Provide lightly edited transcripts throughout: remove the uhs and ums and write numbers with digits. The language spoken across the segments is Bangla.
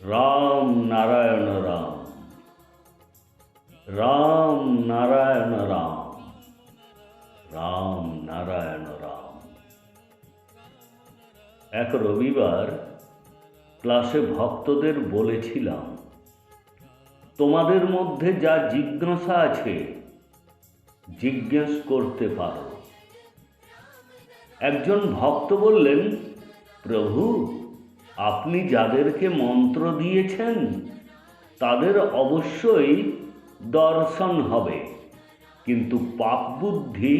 রাম নারায়ণ রাম, রাম নারায়ণ রাম, রাম নারায়ণ রাম। এক রবিবার ক্লাসে ভক্তদের বলেছিলাম, তোমাদের মধ্যে যা জিজ্ঞাসা আছে জিজ্ঞেস করতে পারো। একজন ভক্ত বললেন, প্রভু, আপনি যাদেরকে মন্ত্র দিয়েছেন তাদের অবশ্যই দর্শন হবে, কিন্তু পাপ বুদ্ধি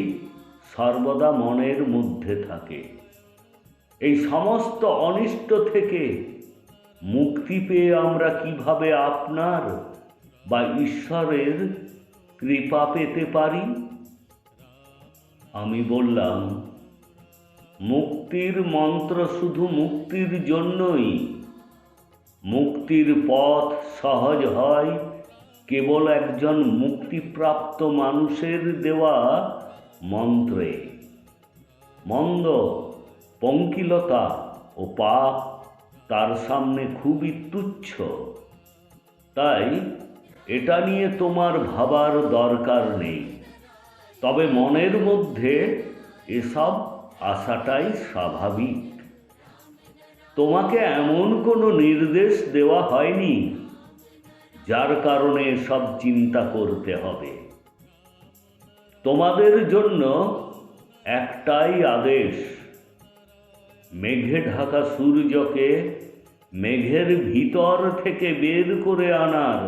সর্বদা মনের মধ্যে থাকে। এই সমস্ত অনিষ্ট থেকে মুক্তি পেয়ে আমরা কিভাবে আপনার বা ঈশ্বরের কৃপা পেতে পারি? আমি বললাম, মুক্তির মন্ত্র শুধু মুক্তির জন্যই। মুক্তির পথ সহজ হয় কেবল একজন মুক্তিপ্রাপ্ত মানুষের দেওয়া মন্ত্রে। মন্দ, পঙ্কিলতা ও পাপ তার সামনে খুবই তুচ্ছ। তাই এটা নিয়ে তোমার ভাবার দরকার নেই। তবে মনের মধ্যে এসব আসাটাই স্বাভাবিক। তোমাকে এমন কোনো নির্দেশ দেওয়া হয়নি যার কারণে সব চিন্তা করতে হবে। তোমাদের জন্য একটাই আদেশ, মেঘে ঢাকা সূর্যকে মেঘের ভিতর থেকে বের করে আনার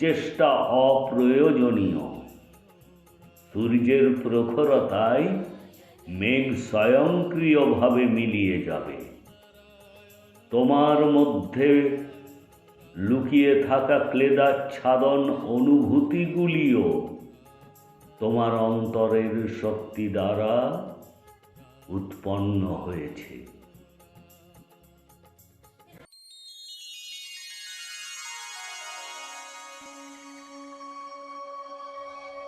চেষ্টা অপ্রয়োজনীয়। সূর্যের প্রখরতায় মেঘ স্বয়ংক্রিয়ভাবে মিলিয়ে যাবে। তোমার মধ্যে লুকিয়ে থাকা ক্লেদাচ্ছাদন অনুভূতিগুলিও তোমার অন্তরের শক্তি দ্বারা উৎপন্ন হয়েছে।